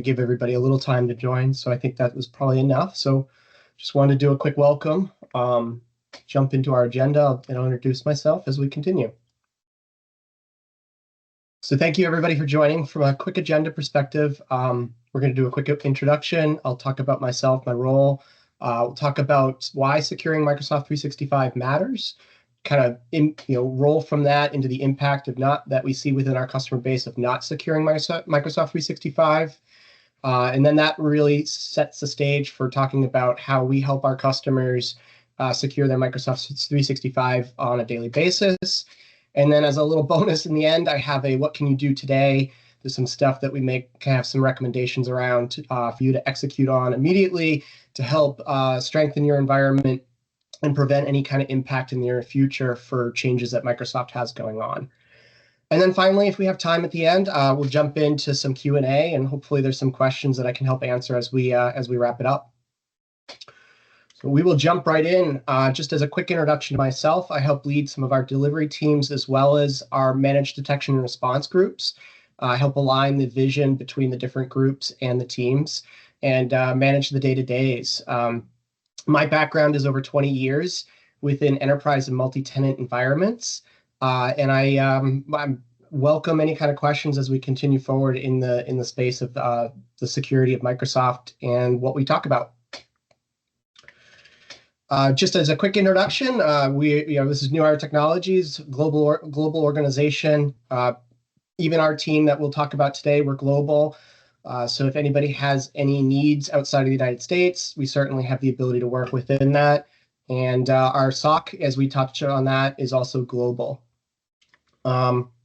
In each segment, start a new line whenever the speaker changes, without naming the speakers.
give everybody a little time to join, so I think that was probably enough. So just wanted to do a quick welcome, jump into our agenda, and I'll introduce myself as we continue. So thank you everybody for joining. From a quick agenda perspective, we're going to do a quick introduction. I'll talk about myself, my role. We'll talk about why securing Microsoft 365 matters, kind of roll from that into the impact of that we see within our customer base of not securing Microsoft 365. And then that really sets the stage for talking about how we help our customers secure their Microsoft 365 on a daily basis. And then as a little bonus in the end, I have a what can you do today? There's some stuff that we can have some recommendations around for you to execute on immediately to help strengthen your environment and prevent any kind of impact in the near future for changes that Microsoft has going on. And then finally, if we have time at the end, we'll jump into some Q&A, and hopefully there's some questions that I can help answer as we wrap it up. So we will jump right in. Just as a quick introduction to myself, I help lead some of our delivery teams as well as our managed detection and response groups. I help align the vision between the different groups and the teams and manage the day-to-days. My background is over 20 years within enterprise and multi-tenant environments. And I welcome any kind of questions as we continue forward in the space of the security of Microsoft and what we talk about. Just as a quick introduction, this is New Era Technologies, global organization. Even our team that we'll talk about today, we're global. So if anybody has any needs outside of the United States, we certainly have the ability to work within that. And our SOC, as we touched on that, is also global.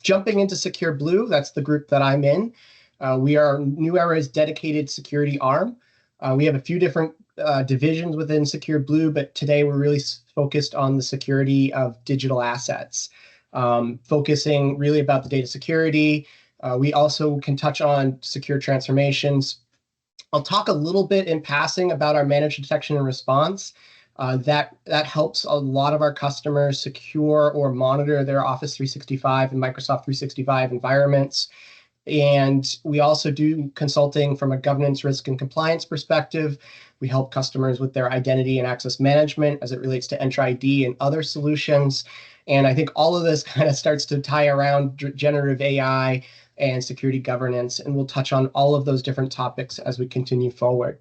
Jumping into Secure Blue, that's the group that I'm in. We are New Era's dedicated security arm. We have a few different divisions within Secure Blue, but today we're really focused on the security of digital assets, focusing really about the data security. We also can touch on secure transformations. I'll talk a little bit in passing about our managed detection and response. That helps a lot of our customers secure or monitor their Office 365 and Microsoft 365 environments. And we also do consulting from a governance, risk, and compliance perspective. We help customers with their identity and access management as it relates to Entra ID and other solutions. And I think all of this kind of starts to tie around generative AI and security governance. And we'll touch on all of those different topics as we continue forward.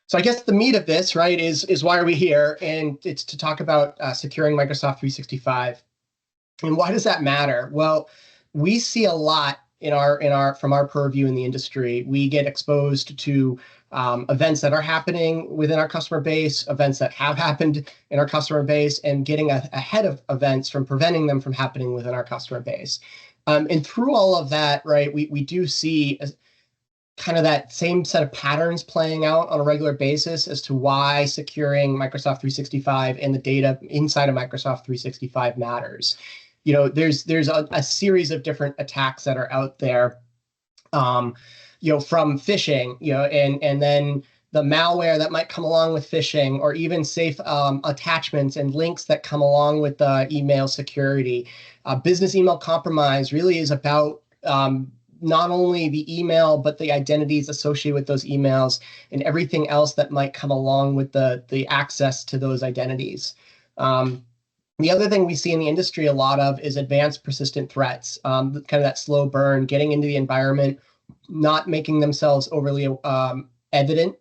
So I guess the meat of this, right, is why are we here? And it's to talk about securing Microsoft 365. And why does that matter? Well, we see a lot from our purview in the industry. We get exposed to events that are happening within our customer base, events that have happened in our customer base, and getting ahead of events from preventing them from happening within our customer base. And through all of that, right, we do see kind of that same set of patterns playing out on a regular basis as to why securing Microsoft 365 and the data inside of Microsoft 365 matters. There's a series of different attacks that are out there, from phishing, and then the malware that might come along with phishing, or even safe attachments and links that come along with email security. Business email compromise really is about not only the email, but the identities associated with those emails and everything else that might come along with the access to those identities. The other thing we see in the industry a lot of is advanced persistent threats, kind of that slow burn, getting into the environment, not making themselves overly evident,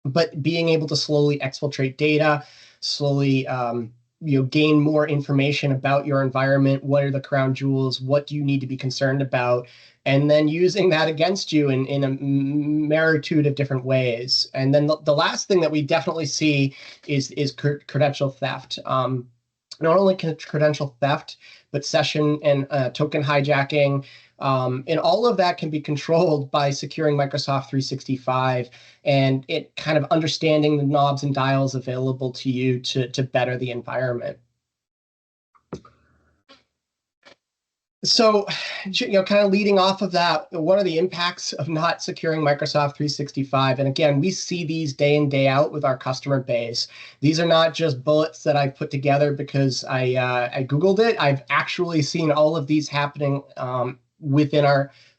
but being able to slowly exfiltrate data, slowly gain more information about your environment. What are the crown jewels? What do you need to be concerned about? And then using that against you in a multitude of different ways. And then the last thing that we definitely see is credential theft. Not only credential theft, but session and token hijacking. And all of that can be controlled by securing Microsoft 365 and it kind of understanding the knobs and dials available to you to better the environment. So, kind of leading off of that, what are the impacts of not securing Microsoft 365? And again, we see these day in, day out with our customer base. These are not just bullets that I've put together because I Googled it. I've actually seen all of these happening within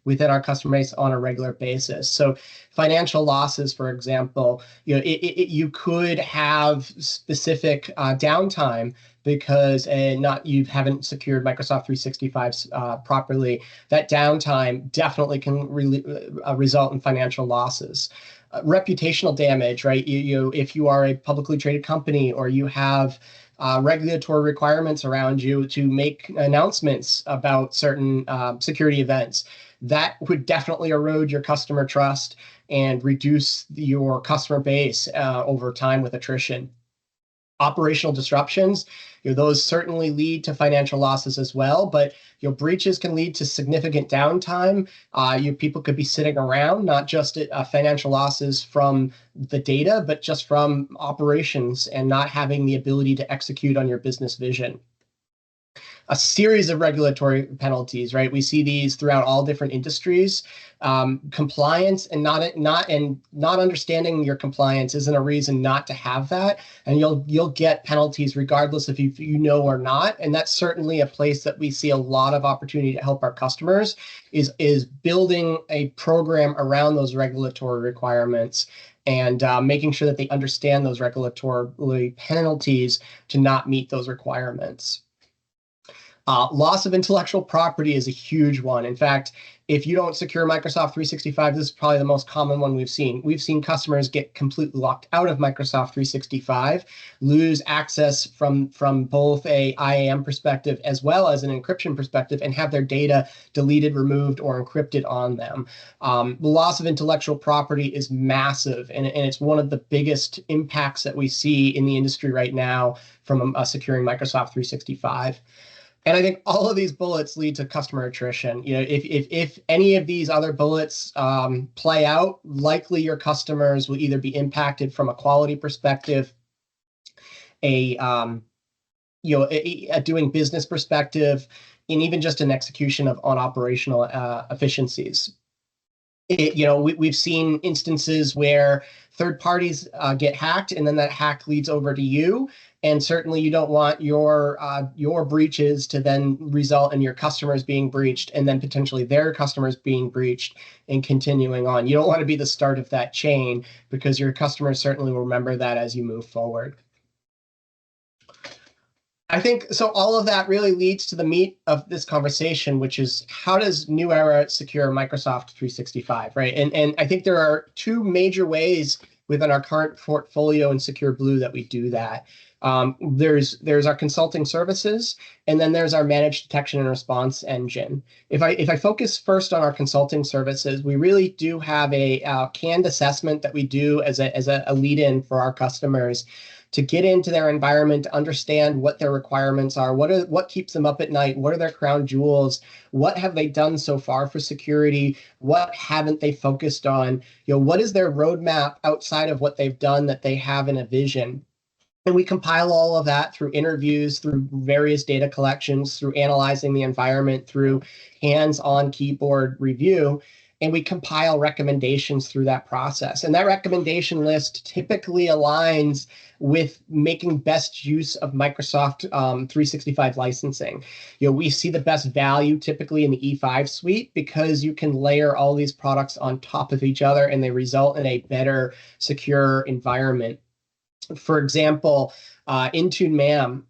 within our customer base on a regular basis. So financial losses, for example, you could have specific downtime because you haven't secured Microsoft 365 properly. That downtime definitely can result in financial losses. Reputational damage, right? If you are a publicly traded company or you have regulatory requirements around you to make announcements about certain security events, that would definitely erode your customer trust and reduce your customer base over time with attrition. Operational disruptions, those certainly lead to financial losses as well, but breaches can lead to significant downtime. People could be sitting around, not just financial losses from the data, but just from operations and not having the ability to execute on your business vision. A series of regulatory penalties, right? We see these throughout all different industries. Compliance and not understanding your compliance isn't a reason not to have that, and you'll get penalties regardless if you know or not. And that's certainly a place that we see a lot of opportunity to help our customers is building a program around those regulatory requirements and making sure that they understand those regulatory penalties to not meet those requirements. Loss of intellectual property is a huge one. In fact, if you don't secure Microsoft 365, this is probably the most common one we've seen. We've seen customers get completely locked out of Microsoft 365, lose access from both a IAM perspective as well as an encryption perspective, and have their data deleted, removed, or encrypted on them. The loss of intellectual property is massive, and it's one of the biggest impacts that we see in the industry right now from securing Microsoft 365. And I think all of these bullets lead to customer attrition. If any of these other bullets play out, likely your customers will either be impacted from a quality perspective, a doing business perspective, and even just an execution on operational efficiencies. We've seen instances where third parties get hacked, and then that hack leads over to you. And certainly you don't want your breaches to then result in your customers being breached and then potentially their customers being breached and continuing on. You don't want to be the start of that chain because your customers certainly will remember that as you move forward. I think so. All of that really leads to the meat of this conversation, which is how does New Era secure Microsoft 365, right? And I think there are two major ways within our current portfolio in Secure Blue that we do that. There's our consulting services, and then there's our managed detection and response engine. If I focus first on our consulting services, we really do have a canned assessment that we do as a lead-in for our customers to get into their environment, to understand what their requirements are, what keeps them up at night, what are their crown jewels, what have they done so far for security, what haven't they focused on, what is their roadmap outside of what they've done that they have in a vision. And we compile all of that through interviews, through various data collections, through analyzing the environment, through hands-on keyboard review, and we compile recommendations through that process. And that recommendation list typically aligns with making best use of Microsoft 365 licensing. We see the best value typically in the E5 suite because you can layer all these products on top of each other and they result in a better secure environment. For example, Intune MAM,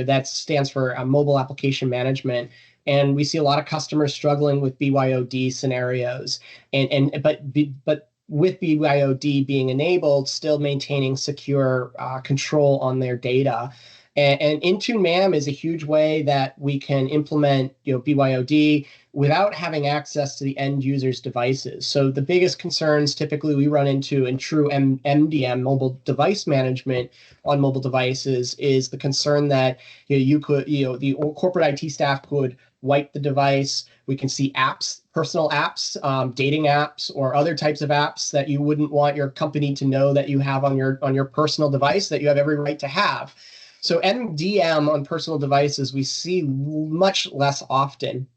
that stands for Mobile Application Management. And we see a lot of customers struggling with BYOD scenarios, but with BYOD being enabled, still maintaining secure control on their data. And Intune MAM is a huge way that we can implement BYOD without having access to the end user's devices. So the biggest concerns typically we run into in true MDM, mobile device management on mobile devices, is the concern that the corporate IT staff could wipe the device. We can see apps, personal apps, dating apps, or other types of apps that you wouldn't want your company to know that you have on your personal device that you have every right to have. So MDM on personal devices we see much less often.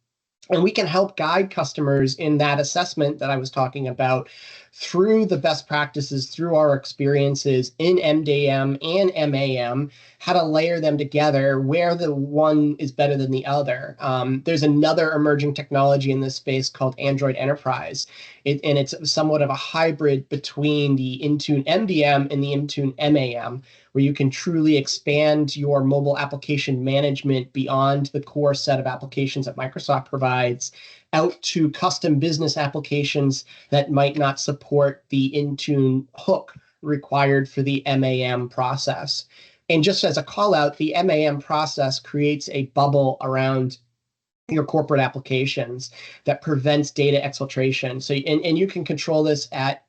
And we can help guide customers in that assessment that I was talking about through the best practices, through our experiences in MDM and MAM, how to layer them together, where the one is better than the other. There's another emerging technology in this space called Android Enterprise, and it's somewhat of a hybrid between the Intune MDM and the Intune MAM, where you can truly expand your mobile application management beyond the core set of applications that Microsoft provides out to custom business applications that might not support the Intune hook required for the MAM process. And just as a call out, the MAM process creates a bubble around your corporate applications that prevents data exfiltration. So, and you can control this at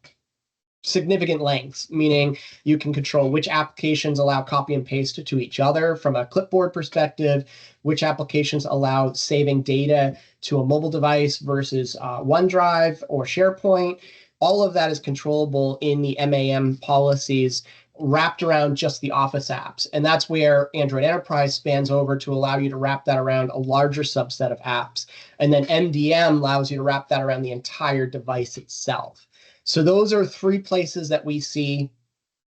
significant lengths, meaning you can control which applications allow copy and paste to each other from a clipboard perspective, which applications allow saving data to a mobile device versus OneDrive or SharePoint. All of that is controllable in the MAM policies wrapped around just the Office apps. And that's where Android Enterprise spans over to allow you to wrap that around a larger subset of apps. And then MDM allows you to wrap that around the entire device itself. So those are three places that we see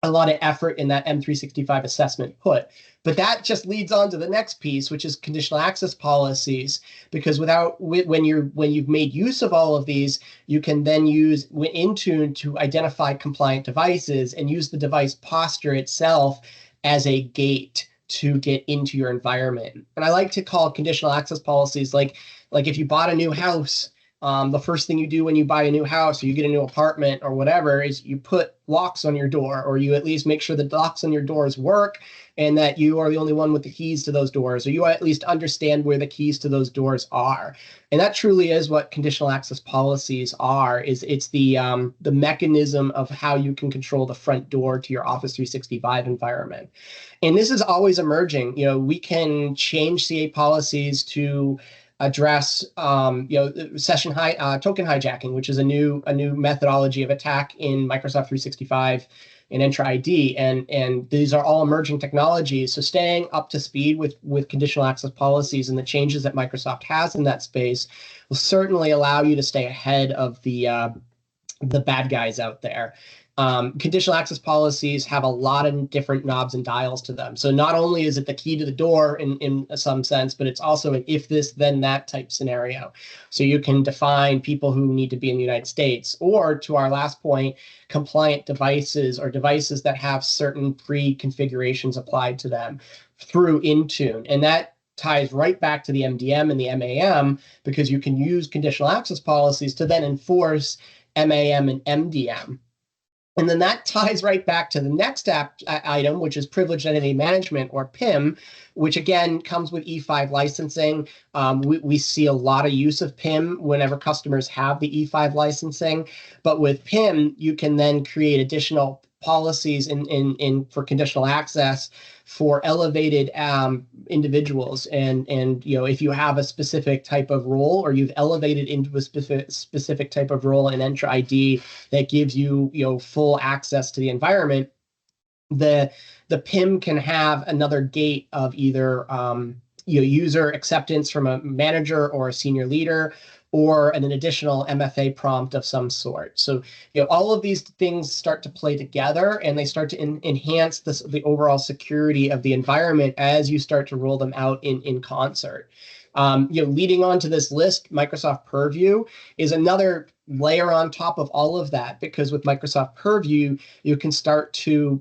a lot of effort in that M365 assessment put. But that just leads on to the next piece, which is conditional access policies, because when you've made use of all of these, you can then use Intune to identify compliant devices and use the device posture itself as a gate to get into your environment. And I like to call conditional access policies like if you bought a new house, the first thing you do when you buy a new house or you get a new apartment or whatever is you put locks on your door, or you at least make sure the locks on your doors work and that you are the only one with the keys to those doors, or you at least understand where the keys to those doors are. And that truly is what conditional access policies are, is it's the mechanism of how you can control the front door to your Office 365 environment. And this is always emerging. We can change CA policies to address session token hijacking, which is a new methodology of attack in Microsoft 365 and Entra ID, and these are all emerging technologies. So staying up to speed with conditional access policies and the changes that Microsoft has in that space will certainly allow you to stay ahead of the bad guys out there. Conditional access policies have a lot of different knobs and dials to them. So not only is it the key to the door in some sense, but it's also an if this, then that type scenario. So you can define people who need to be in the United States, or to our last point, compliant devices or devices that have certain pre-configurations applied to them through Intune. And that ties right back to the MDM and the MAM, because you can use conditional access policies to then enforce MAM and MDM. And then that ties right back to the next item, which is Privileged Identity Management, or PIM, which again comes with E5 licensing. We see a lot of use of PIM whenever customers have the E5 licensing. But with PIM, you can then create additional policies for conditional access for elevated individuals, and if you have a specific type of role, or you've elevated into a specific type of role in Entra ID that gives you full access to the environment, the PIM can have another gate of either user acceptance from a manager or a senior leader, or an additional MFA prompt of some sort. So all of these things start to play together, and they start to enhance the overall security of the environment as you start to roll them out in concert. Leading on to this list, Microsoft Purview is another layer on top of all of that, because with Microsoft Purview, you can start to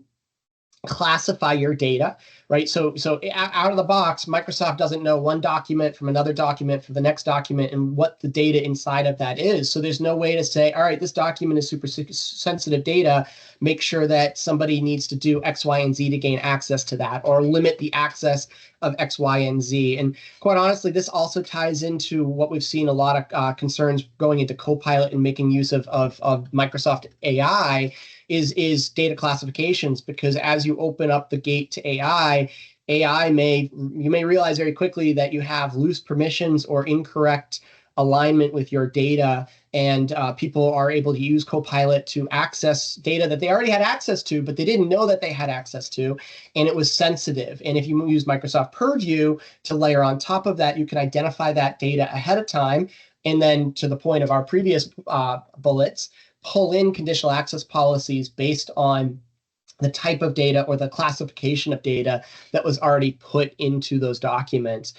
classify your data, right? So out of the box, Microsoft doesn't know one document from another document for the next document and what the data inside of that is. So there's no way to say, all right, this document is super sensitive data. Make sure that somebody needs to do X, Y, and Z to gain access to that, or limit the access of X, Y, and Z. And quite honestly, this also ties into what we've seen a lot of concerns going into Copilot and making use of Microsoft AI is data classifications, because as you open up the gate to AI you may realize very quickly that you have loose permissions or incorrect alignment with your data, and people are able to use Copilot to access data that they already had access to, but they didn't know that they had access to, and it was sensitive. And if you use Microsoft Purview to layer on top of that, you can identify that data ahead of time, and then to the point of our previous bullets, pull in conditional access policies based on the type of data or the classification of data that was already put into those documents.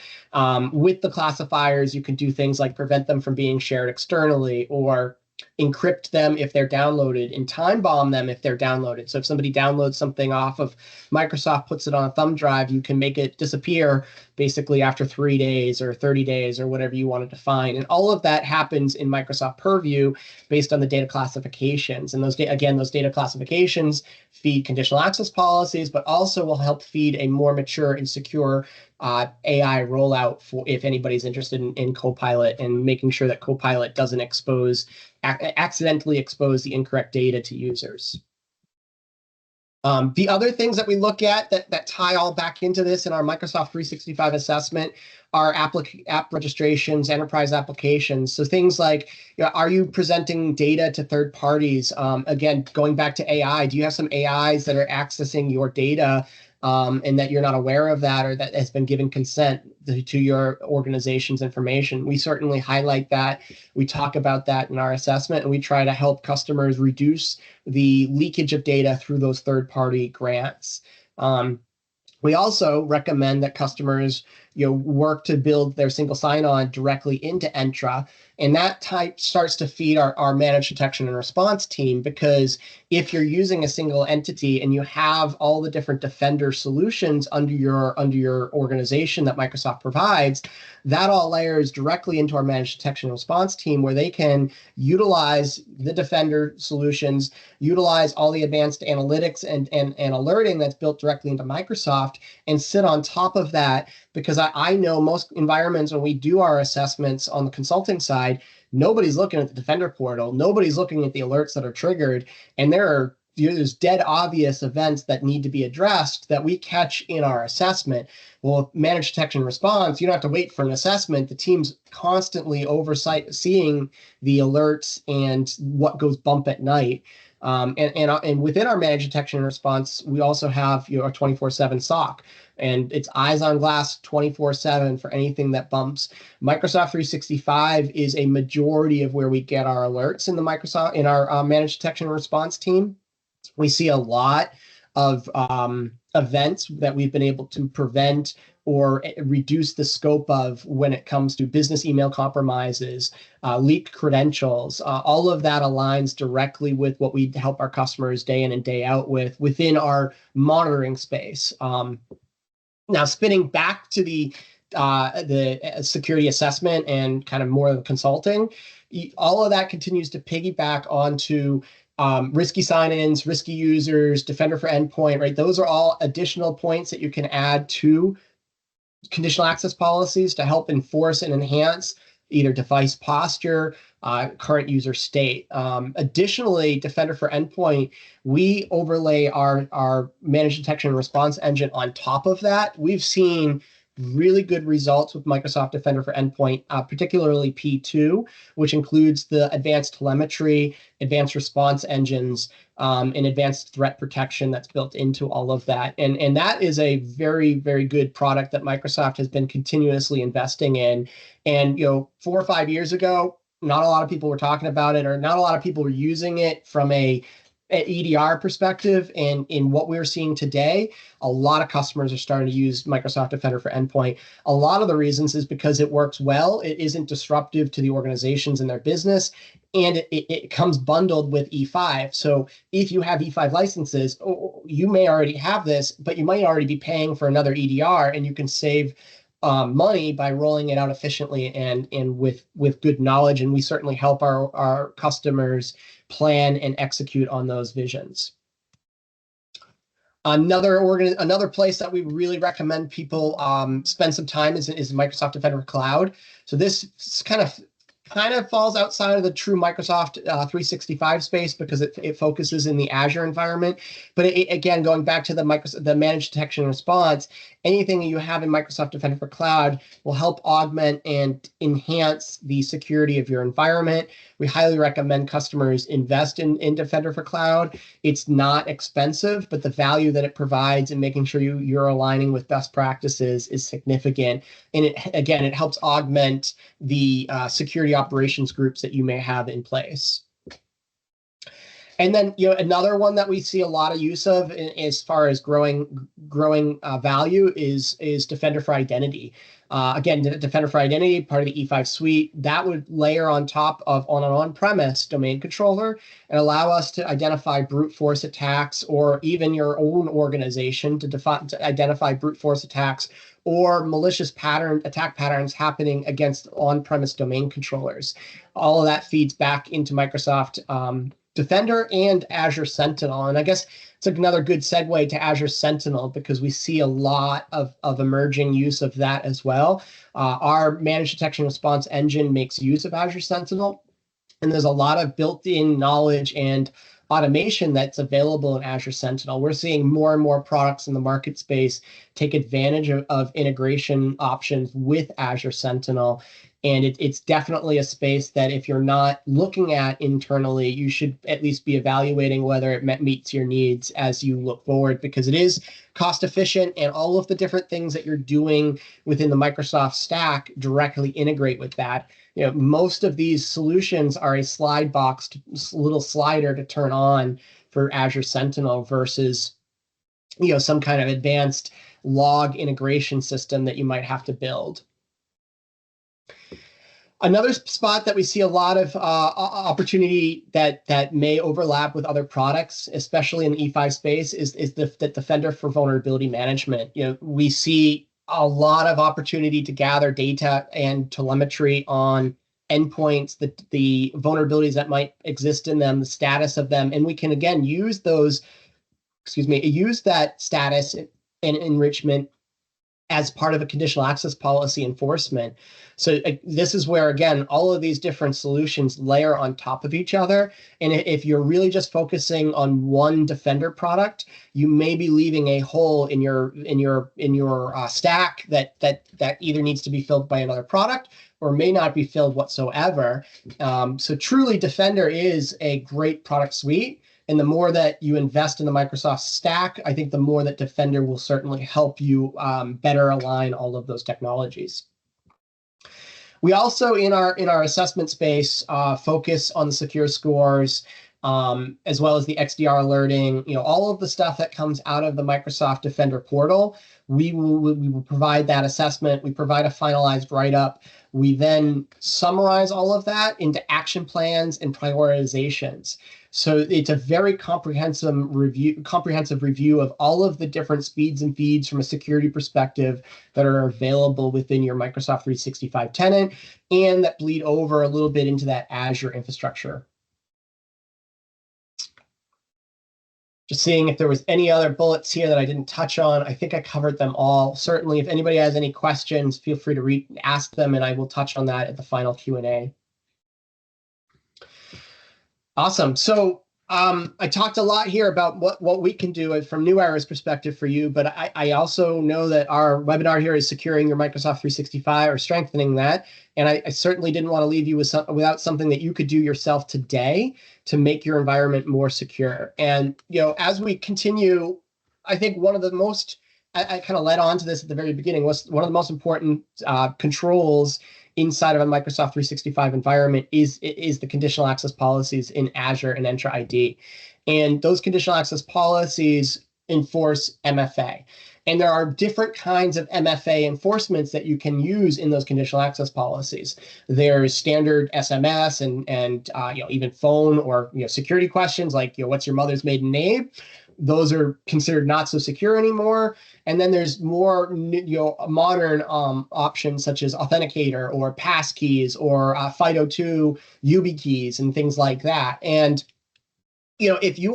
With the classifiers, you can do things like prevent them from being shared externally, or encrypt them if they're downloaded, and time bomb them if they're downloaded. So if somebody downloads something off of Microsoft, puts it on a thumb drive, you can make it disappear basically after 3 days or 30 days or whatever you want to define. And all of that happens in Microsoft Purview based on the data classifications. And those data classifications feed conditional access policies, but also will help feed a more mature and secure AI rollout for if anybody's interested in Copilot, and making sure that Copilot doesn't accidentally expose the incorrect data to users. The other things that we look at that tie all back into this in our Microsoft 365 assessment are app registrations, enterprise applications. So things like, are you presenting data to third parties? Again, going back to AI, do you have some AIs that are accessing your data and that you're not aware of that, or that has been given consent to your organization's information? We certainly highlight that. We talk about that in our assessment, and we try to help customers reduce the leakage of data through those third-party grants. We also recommend that customers work to build their single sign-on directly into Entra, and that type starts to feed our managed detection and response team, because if you're using a single entity and you have all the different Defender solutions under your organization that Microsoft provides, that all layers directly into our managed detection and response team, where they can utilize the Defender solutions, utilize all the advanced analytics and alerting that's built directly into Microsoft, and sit on top of that. Because I know most environments, when we do our assessments on the consulting side, nobody's looking at the Defender portal, nobody's looking at the alerts that are triggered, and there's dead obvious events that need to be addressed that we catch in our assessment. Well, managed detection and response, you don't have to wait for an assessment. The team's constantly seeing the alerts and what goes bump at night. And within our managed detection and response, we also have a 24/7 SOC, and it's eyes on glass 24/7 for anything that bumps. Microsoft 365 is a majority of where we get our alerts in our managed detection and response team. We see a lot of events that we've been able to prevent or reduce the scope of when it comes to business email compromises, leaked credentials. All of that aligns directly with what we help our customers day in and day out within our monitoring space. Now, spinning back to the security assessment and kind of more of the consulting, all of that continues to piggyback onto risky sign-ins, risky users, Defender for Endpoint, right? Those are all additional points that you can add to conditional access policies to help enforce and enhance either device posture, current user state. Additionally, Defender for Endpoint, we overlay our managed detection and response engine on top of that. We've seen really good results with Microsoft Defender for Endpoint, particularly P2, which includes the advanced telemetry, advanced response engines, and advanced threat protection that's built into all of that. And that is a very, very good product that Microsoft has been continuously investing in. And 4 or 5 years ago, not a lot of people were talking about it, or not a lot of people were using it from an EDR perspective. And in what we're seeing today, a lot of customers are starting to use Microsoft Defender for Endpoint. A lot of the reasons is because it works well, it isn't disruptive to the organizations and their business, and it comes bundled with E5. So if you have E5 licenses, you may already have this, but you might already be paying for another EDR, and you can save money by rolling it out efficiently and with good knowledge. And we certainly help our customers plan and execute on those visions. Another place that we really recommend people spend some time is Microsoft Defender Cloud. So this kind of kind of falls outside of the true Microsoft 365 space because it focuses in the Azure environment. But again, going back to the managed detection and response, anything you have in Microsoft Defender for Cloud will help augment and enhance the security of your environment. We highly recommend customers invest in Defender for Cloud. It's not expensive, but the value that it provides in making sure you're aligning with best practices is significant. And it helps augment the security operations groups that you may have in place. And then, another one that we see a lot of use of as far as growing value is Defender for Identity. Again, Defender for Identity, part of the E5 suite, that would layer on top of an on-premise domain controller and allow us to identify brute force attacks, or even your own organization to identify brute force attacks or malicious attack patterns happening against on-premise domain controllers. All of that feeds back into Microsoft Defender and Azure Sentinel. And I guess it's another good segue to Azure Sentinel because we see a lot of emerging use of that as well. Our managed detection response engine makes use of Azure Sentinel, and there's a lot of built-in knowledge and automation that's available in Azure Sentinel. We're seeing more and more products in the market space take advantage of integration options with Azure Sentinel. And it's definitely a space that if you're not looking at internally, you should at least be evaluating whether it meets your needs as you look forward, because it is cost efficient and all of the different things that you're doing within the Microsoft stack directly integrate with that. Most of these solutions are a slide box, little slider to turn on for Azure Sentinel versus some kind of advanced log integration system that you might have to build. Another spot that we see a lot of opportunity that may overlap with other products, especially in the E5 space, is the Defender for Vulnerability Management. We see a lot of opportunity to gather data and telemetry on endpoints, the vulnerabilities that might exist in them, the status of them, and we can again use that status and enrichment as part of a conditional access policy enforcement. So this is where, again, all of these different solutions layer on top of each other. And if you're really just focusing on one Defender product, you may be leaving a hole in your stack that either needs to be filled by another product or may not be filled whatsoever. So truly, Defender is a great product suite. And the more that you invest in the Microsoft stack, I think the more that Defender will certainly help you better align all of those technologies. We also, in our assessment space, focus on the secure scores, as well as the XDR alerting, all of the stuff that comes out of the Microsoft Defender portal. We will provide that assessment. We provide a finalized write-up. We then summarize all of that into action plans and prioritizations. So it's a very comprehensive review of all of the different speeds and feeds from a security perspective that are available within your Microsoft 365 tenant and that bleed over a little bit into that Azure infrastructure. Just seeing if there was any other bullets here that I didn't touch on. I think I covered them all. Certainly, if anybody has any questions, feel free to ask them, and I will touch on that at the final Q&A. Awesome. So I talked a lot here about what we can do from New Era's perspective for you, but I also know that our webinar here is securing your Microsoft 365 or strengthening that. And I certainly didn't want to leave you without something that you could do yourself today to make your environment more secure. And as we continue, I think one of the most, I kind of led on to this at the very beginning, was one of the most important controls inside of a Microsoft 365 environment is the conditional access policies in Azure and Entra ID. And those conditional access policies enforce MFA. And there are different kinds of MFA enforcements that you can use in those conditional access policies. There's standard SMS and even phone or security questions like what's your mother's maiden name. Those are considered not so secure anymore. And then there's more modern options such as Authenticator or passkeys or FIDO2 YubiKeys and things like that. And if you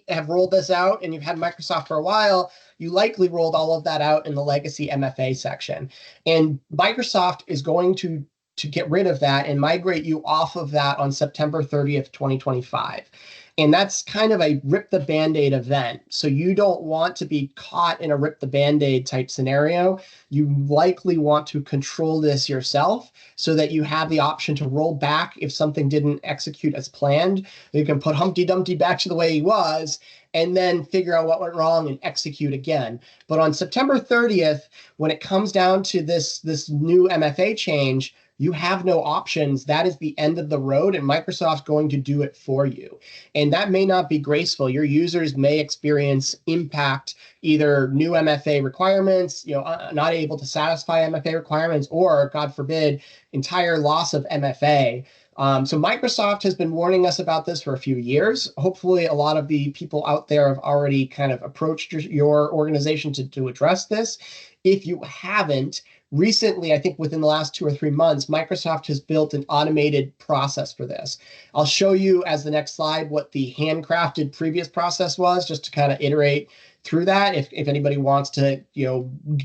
have rolled this out and you've had Microsoft for a while, you likely rolled all of that out in the legacy MFA section. And Microsoft is going to to get rid of that and migrate you off of that on September 30th, 2025. And that's kind of a rip the Band-Aid event. So you don't want to be caught in a rip the Band-Aid type scenario. You likely want to control this yourself so that you have the option to roll back if something didn't execute as planned. You can put Humpty Dumpty back to the way he was and then figure out what went wrong and execute again. But on September 30th, when it comes down to this new MFA change, you have no options. That is the end of the road, and Microsoft's going to do it for you. And that may not be graceful. Your users may experience impact, either new MFA requirements, not able to satisfy MFA requirements, or, God forbid, entire loss of MFA. So Microsoft has been warning us about this for a few years. Hopefully, a lot of the people out there have already kind of approached your organization to address this. If you haven't, recently, I think within the last 2 or 3 months, Microsoft has built an automated process for this. I'll show you as the next slide what the handcrafted previous process was, just to kind of iterate through that if anybody wants to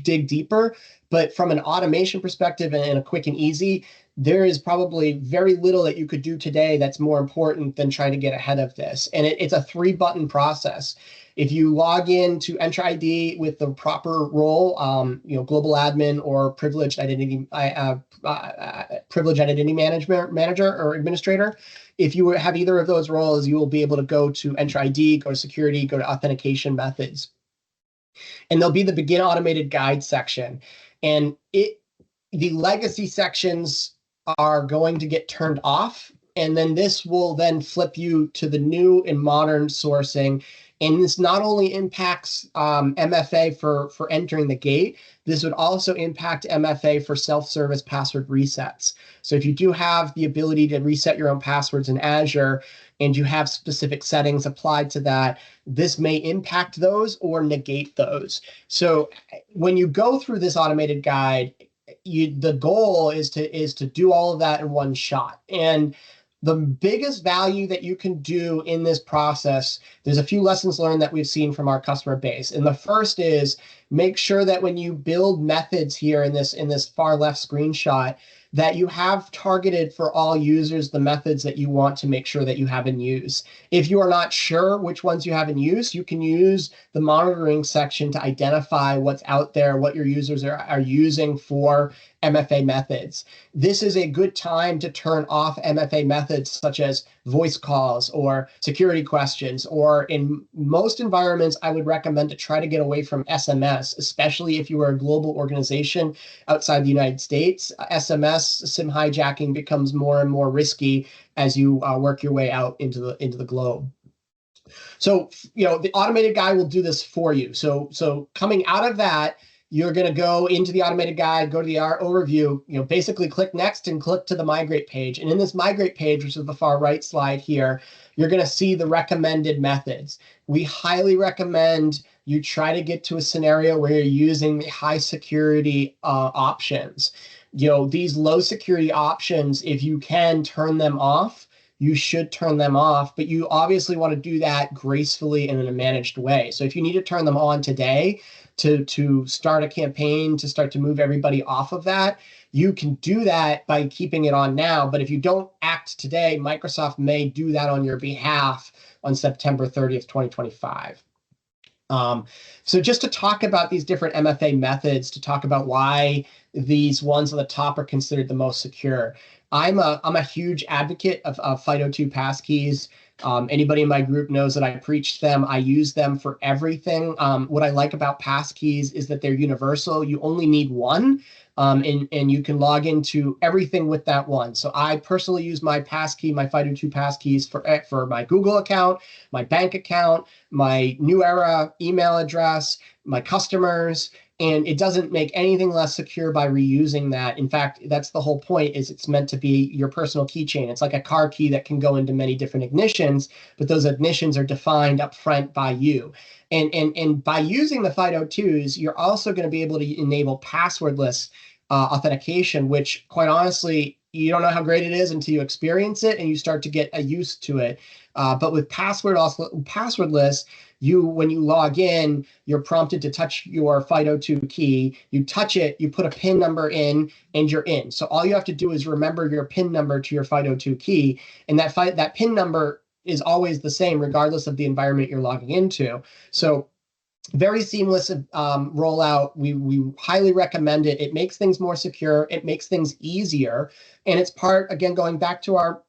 dig deeper. But from an automation perspective and a quick and easy, there is probably very little that you could do today that's more important than trying to get ahead of this. And it's a 3-button process. If you log in to Entra ID with the proper role, global admin or privileged identity manager or administrator, if you have either of those roles, you will be able to go to Entra ID, go to security, go to authentication methods. And there'll be the begin automated guide section. And the legacy sections are going to get turned off. And then this will then flip you to the new and modern sourcing. And this not only impacts MFA for entering the gate, this would also impact MFA for self-service password resets. So if you do have the ability to reset your own passwords in Azure and you have specific settings applied to that, this may impact those or negate those. So when you go through this automated guide, the goal is to do all of that in one shot. And the biggest value that you can do in this process, there's a few lessons learned that we've seen from our customer base. And the first is make sure that when you build methods here in this far left screenshot, that you have targeted for all users the methods that you want to make sure that you have in use. If you are not sure which ones you have in use, you can use the monitoring section to identify what's out there, what your users are using for MFA methods. This is a good time to turn off MFA methods such as voice calls or security questions, or in most environments, I would recommend to try to get away from SMS, especially if you are a global organization outside the United States. SMS SIM hijacking becomes more and more risky as you work your way out into the globe. So, the automated guide will do this for you. So coming out of that, you're going to go into the automated guide, go to the overview, basically click next and click to the migrate page. And in this migrate page, which is the far right slide here, you're going to see the recommended methods. We highly recommend you try to get to a scenario where you're using the high security options. These low security options, if you can turn them off, you should turn them off, but you obviously want to do that gracefully and in a managed way. So if you need to turn them on today to start a campaign, to start to move everybody off of that, you can do that by keeping it on now. But if you don't act today, Microsoft may do that on your behalf on September 30th, 2025. So just to talk about these different MFA methods, to talk about why these ones on the top are considered the most secure. I'm a huge advocate of FIDO2 passkeys. Anybody in my group knows that I preach them. I use them for everything. What I like about passkeys is that they're universal. You only need one, and you can log into everything with that one. So I personally use my passkey, my FIDO2 passkeys for my Google account, my bank account, my New Era email address, my customers, and it doesn't make anything less secure by reusing that. In fact, that's the whole point, is it's meant to be your personal keychain. It's like a car key that can go into many different ignitions, but those ignitions are defined up front by you. And by using the FIDO2s, you're also going to be able to enable passwordless authentication, which quite honestly, you don't know how great it is until you experience it and you start to get used to it. But with passwordless, when you log in, you're prompted to touch your FIDO2 key. You touch it, you put a PIN number in, and you're in. So all you have to do is remember your PIN number to your FIDO2 key, and that PIN number is always the same regardless of the environment you're logging into. So very seamless rollout. We highly recommend it. It makes things more secure. It makes things easier. And it's part, again, going back to our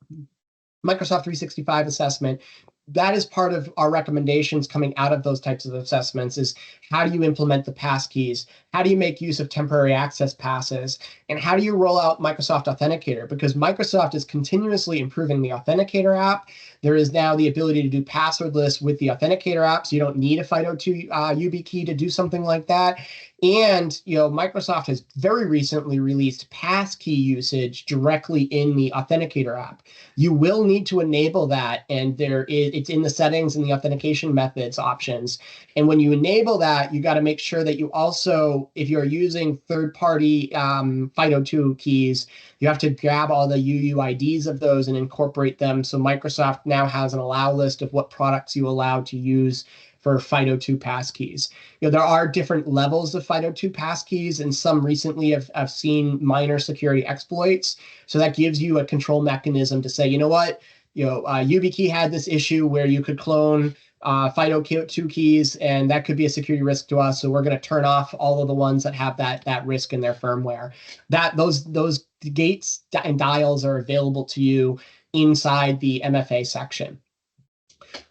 Microsoft 365 assessment, that is part of our recommendations coming out of those types of assessments is how do you implement the passkeys? How do you make use of temporary access passes? And how do you roll out Microsoft Authenticator? Because Microsoft is continuously improving the Authenticator app. There is now the ability to do passwordless with the Authenticator app, so you don't need a FIDO2 YubiKey to do something like that. And Microsoft has very recently released passkey usage directly in the Authenticator app. You will need to enable that, and it's in the settings and the authentication methods options. And when you enable that, you got to make sure that you also, if you're using third-party FIDO2 keys, you have to grab all the UUIDs of those and incorporate them. So Microsoft now has an allow list of what products you allow to use for FIDO2 passkeys. There are different levels of FIDO2 passkeys, and some recently have seen minor security exploits. So that gives you a control mechanism to say, you know what, YubiKey had this issue where you could clone FIDO2 keys, and that could be a security risk to us. So we're going to turn off all of the ones that have that risk in their firmware. Those gates and dials are available to you inside the MFA section.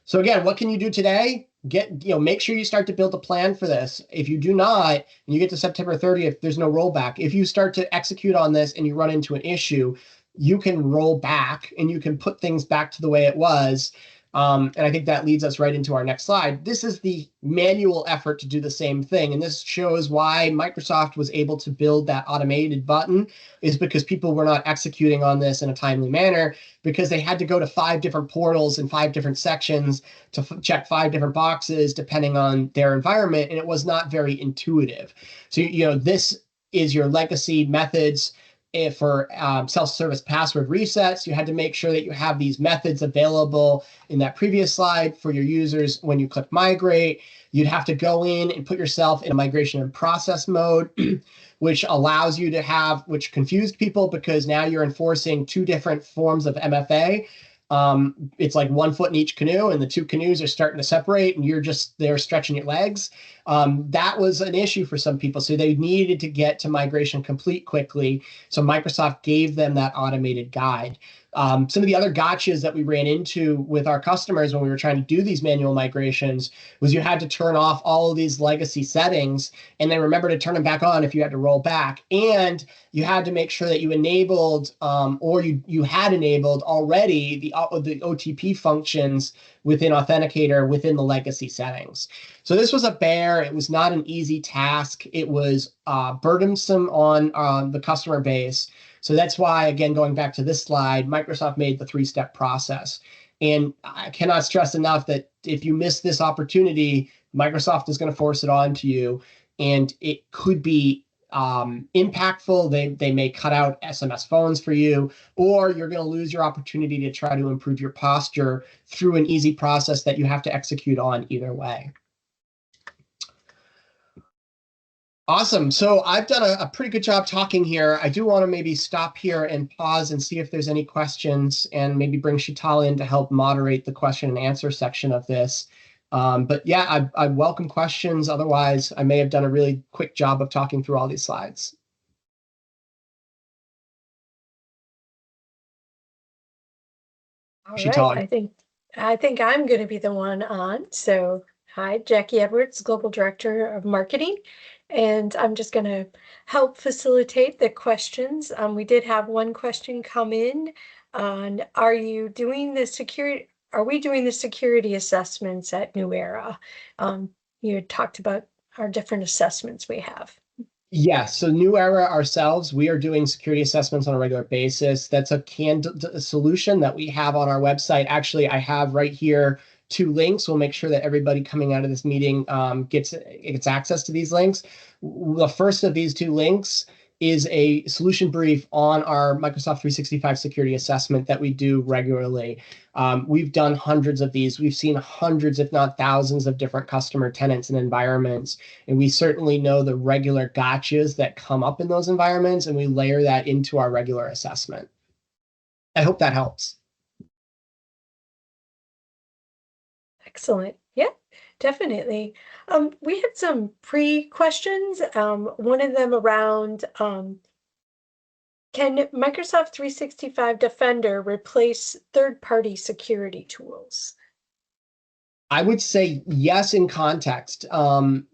So again, what can you do today? Make sure you start to build a plan for this. If you do not, and you get to September 30th, there's no rollback. If you start to execute on this and you run into an issue, you can roll back and you can put things back to the way it was. And I think that leads us right into our next slide. This is the manual effort to do the same thing. And this shows why Microsoft was able to build that automated button, is because people were not executing on this in a timely manner, because they had to go to 5 different portals and 5 different sections to check 5 different boxes depending on their environment. And it was not very intuitive. So, this is your legacy methods. For self-service password resets, you had to make sure that you have these methods available in that previous slide for your users. When you click migrate, you'd have to go in and put yourself in a migration in process mode, which allows you to which confused people because now you're enforcing 2 different forms of MFA. It's like 1 foot in each canoe, and the 2 canoes are starting to separate, and you're just there stretching your legs. That was an issue for some people, so they needed to get to migration complete quickly. So Microsoft gave them that automated guide. Some of the other gotchas that we ran into with our customers when we were trying to do these manual migrations was you had to turn off all of these legacy settings and then remember to turn them back on if you had to roll back. And you had to make sure that you enabled or you had enabled already the OTP functions within Authenticator within the legacy settings. So this was a bear. It was not an easy task. It was burdensome on the customer base. So that's why, again, going back to this slide, Microsoft made the 3-step process. And I cannot stress enough that if you miss this opportunity, Microsoft is going to force it onto you. And it could be impactful. They may cut out SMS phones for you, or you're going to lose your opportunity to try to improve your posture through an easy process that you have to execute on either way. Awesome. So I've done a pretty good job talking here. I do want to maybe stop here and pause and see if there's any questions, and maybe bring Sheetal in to help moderate the question and answer section of this. But yeah, I welcome questions. Otherwise, I may have done a really quick job of talking through all these slides.
All right, I think I'm going to be the one on. So hi, Jackie Edwards, Global Director of Marketing. And I'm just going to help facilitate the questions. We did have one question come in on, are we doing the security assessments at New Era? You had talked about our different assessments we have.
Yes, so New Era ourselves, we are doing security assessments on a regular basis. That's a canned solution that we have on our website. Actually, I have right here 2 links. We'll make sure that everybody coming out of this meeting gets access to these links. The first of these 2 links is a solution brief on our Microsoft 365 security assessment that we do regularly. We've done hundreds of these. We've seen hundreds, if not thousands, of different customer tenants and environments. And we certainly know the regular gotchas that come up in those environments, and we layer that into our regular assessment. I hope that helps.
Excellent. Yeah, definitely. We had some pre-questions. One of them around can Microsoft 365 Defender replace third-party security tools?
I would say yes in context.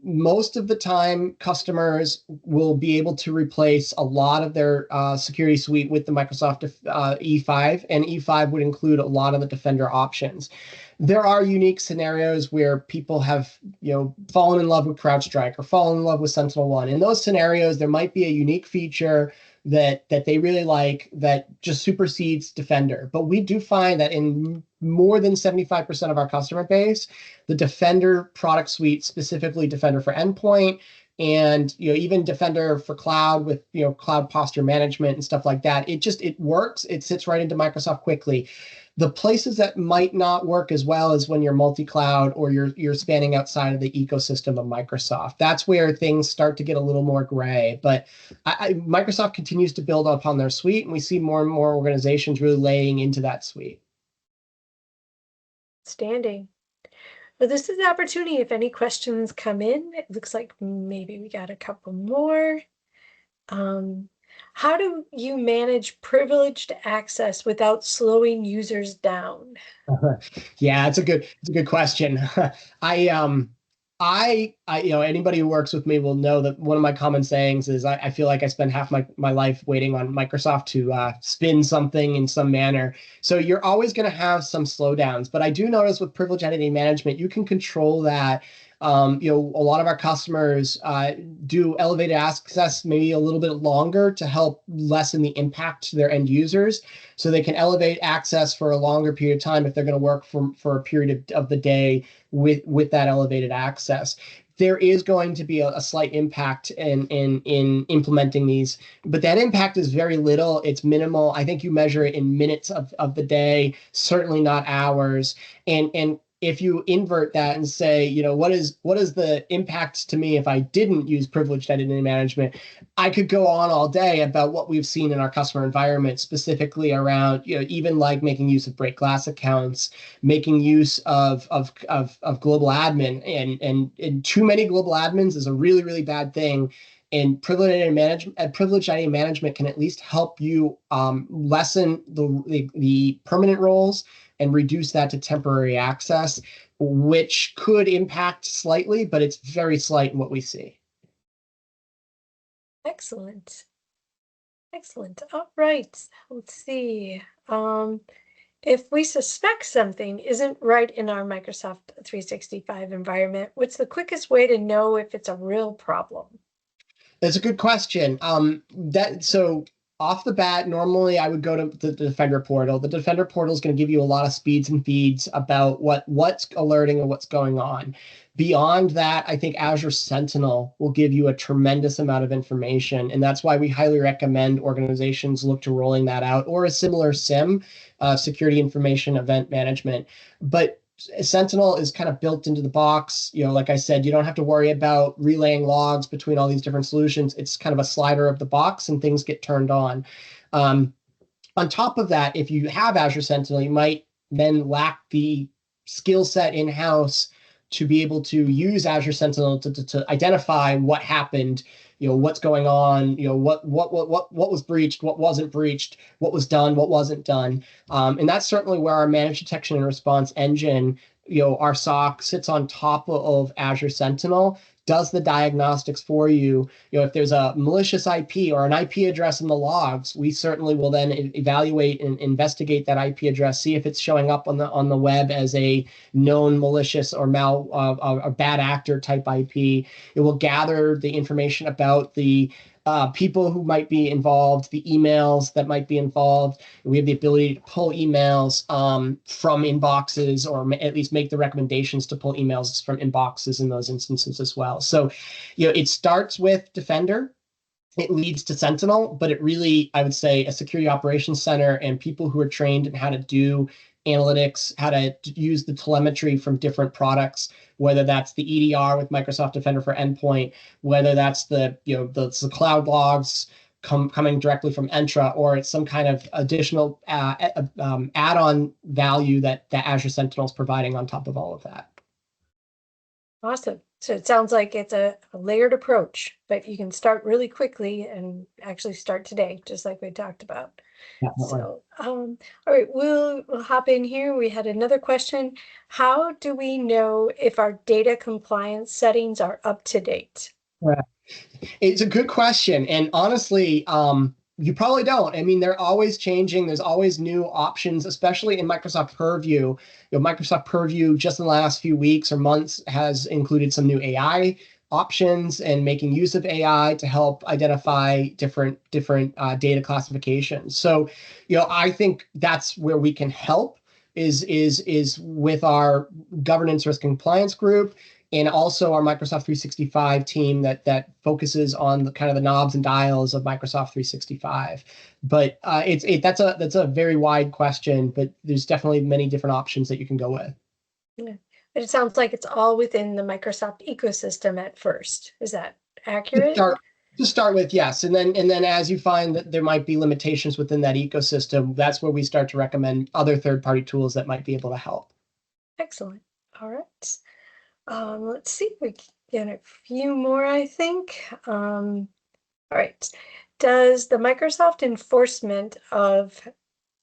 Most of the time, customers will be able to replace a lot of their security suite with the Microsoft E5, and E5 would include a lot of the Defender options. There are unique scenarios where people have, fallen in love with CrowdStrike or fallen in love with SentinelOne. In those scenarios, there might be a unique feature that they really like that just supersedes Defender. But we do find that in more than 75% of our customer base, the Defender product suite, specifically Defender for Endpoint, and even Defender for Cloud with cloud posture management and stuff like that, it works. It sits right into Microsoft quickly. The places that might not work as well is when you're multi-cloud or you're spanning outside of the ecosystem of Microsoft. That's where things start to get a little more gray. But Microsoft continues to build upon their suite, and we see more and more organizations really laying into that suite.
Standing. Well, this is the opportunity. If any questions come in, it looks like maybe we got a couple more. How do you manage privileged access without slowing users down?
Yeah, it's a good question. Anybody who works with me will know that one of my common sayings is I feel like I spend half my life waiting on Microsoft to spin something in some manner. So you're always going to have some slowdowns, but I do notice with privileged identity management, you can control that. A lot of our customers do elevated access maybe a little bit longer to help lessen the impact to their end users. So they can elevate access for a longer period of time if they're going to work for a period of the day with that elevated access. There is going to be a slight impact in implementing these, but that impact is very little. It's minimal. I think you measure it in minutes of the day, certainly not hours. And if you invert that and say, what is the impact to me if I didn't use privileged identity management, I could go on all day about what we've seen in our customer environment, specifically around, even like making use of break glass accounts, making use of global admin, and too many global admins is a really, really bad thing. And privileged identity management can at least help you lessen the permanent roles and reduce that to temporary access, which could impact slightly, but it's very slight in what we see.
Excellent. Excellent. All right. Let's see. If we suspect something isn't right in our Microsoft 365 environment, what's the quickest way to know if it's a real problem?
That's a good question. So off the bat, normally I would go to the Defender portal. The Defender portal is going to give you a lot of speeds and feeds about what's alerting and what's going on. Beyond that, I think Azure Sentinel will give you a tremendous amount of information, and that's why we highly recommend organizations look to rolling that out, or a similar SIEM, security information event management. But Sentinel is kind of built into the box. Like I said, you don't have to worry about relaying logs between all these different solutions. It's kind of a slider of the box and things get turned on. On top of that, if you have Azure Sentinel, you might then lack the skill set in-house to be able to use Azure Sentinel to identify what happened, what's going on, what was breached, what wasn't breached, what was done, what wasn't done. And that's certainly where our managed detection and response engine, our SOC sits on top of Azure Sentinel, does the diagnostics for you. If there's a malicious IP or an IP address in the logs, we certainly will then evaluate and investigate that IP address, see if it's showing up on the web as a known malicious or bad actor type IP. It will gather the information about the people who might be involved, the emails that might be involved. We have the ability to pull emails from inboxes, or at least make the recommendations to pull emails from inboxes in those instances as well. So, it starts with Defender. it leads to Sentinel, but it really, I would say, a security operations center and people who are trained in how to do analytics, how to use the telemetry from different products, whether that's the EDR with Microsoft Defender for Endpoint, whether that's the the cloud logs coming directly from Entra, or it's some kind of additional add-on value that Azure Sentinel is providing on top of all of that.
Awesome. So it sounds like it's a layered approach, but you can start really quickly and actually start today, just like we talked about.
Definitely.
So, all right, we'll hop in here. We had another question. How do we know if our data compliance settings are up to date?
Yeah. It's a good question. And honestly, you probably don't. I mean, they're always changing. There's always new options, especially in Microsoft Purview. Microsoft Purview just in the last few weeks or months has included some new AI options and making use of AI to help identify different data classifications. So, I think that's where we can help is with our governance, risk, and compliance group, and also our Microsoft 365 team that focuses on the kind of the knobs and dials of Microsoft 365. But that's a very wide question, but there's definitely many different options that you can go with.
Yeah. But it sounds like it's all within the Microsoft ecosystem at first. Is that accurate?
To start with, yes. And then as you find that there might be limitations within that ecosystem, that's where we start to recommend other third-party tools that might be able to help.
Excellent. All right. Let's see if we can get a few more, I think. All right. Does the Microsoft enforcement of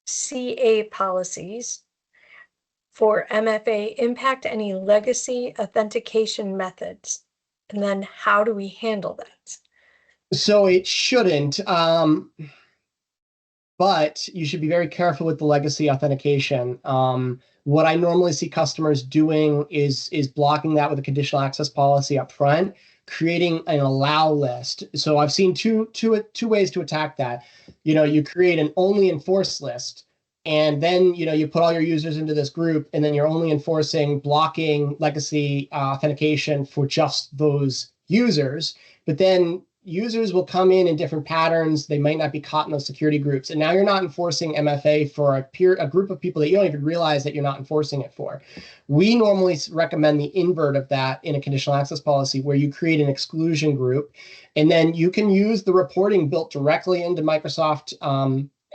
CA policies for MFA impact any legacy authentication methods? And then how do we handle that?
So it shouldn't, but you should be very careful with the legacy authentication. What I normally see customers doing is blocking that with a conditional access policy up front, creating an allow list. So I've seen two ways to attack that. You create an only enforce list, and then you put all your users into this group, and then you're only enforcing blocking legacy authentication for just those users. But then users will come in different patterns. They might not be caught in those security groups. And now you're not enforcing MFA for a group of people that you don't even realize that you're not enforcing it for. We normally recommend the invert of that in a conditional access policy, where you create an exclusion group, and then you can use the reporting built directly into Microsoft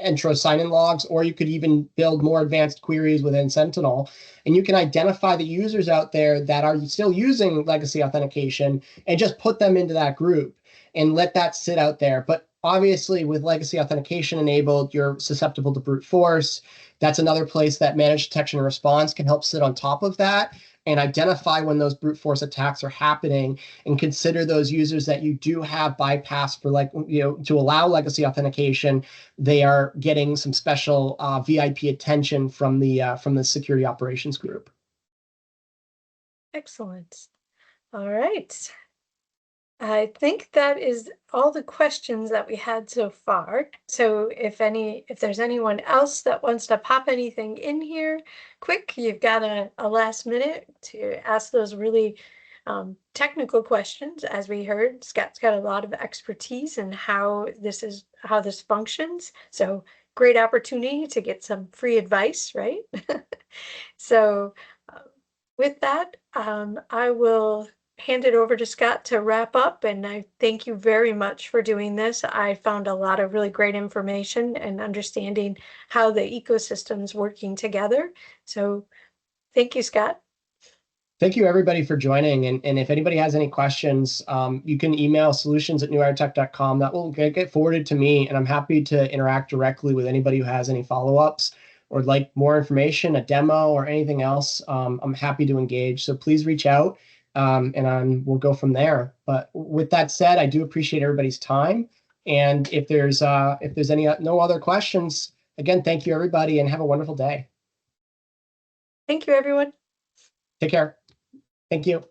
Entra sign-in logs, or you could even build more advanced queries within Sentinel, and you can identify the users out there that are still using legacy authentication and just put them into that group and let that sit out there. But obviously, with legacy authentication enabled, you're susceptible to brute force. That's another place that managed detection and response can help sit on top of that and identify when those brute force attacks are happening, and consider those users that you do have bypassed for, to allow legacy authentication. They are getting some special VIP attention from the security operations group.
Excellent. All right. I think that is all the questions that we had so far. So if there's anyone else that wants to pop anything in here quick, you've got a last minute to ask those really technical questions. As we heard, Scott's got a lot of expertise in how this functions. So great opportunity to get some free advice, right? So with that, I will hand it over to Scott to wrap up, and I thank you very much for doing this. I found a lot of really great information and understanding how the ecosystem's working together. So thank you, Scott.
Thank you, everybody, for joining. And if anybody has any questions, you can email solutions@newiretech.com. That will get forwarded to me, and I'm happy to interact directly with anybody who has any follow-ups or like more information, a demo, or anything else. I'm happy to engage. So please reach out. And we'll go from there. But with that said, I do appreciate everybody's time. And if there's no other questions, again, thank you, everybody, and have a wonderful day.
Thank you, everyone.
Take care. Thank you.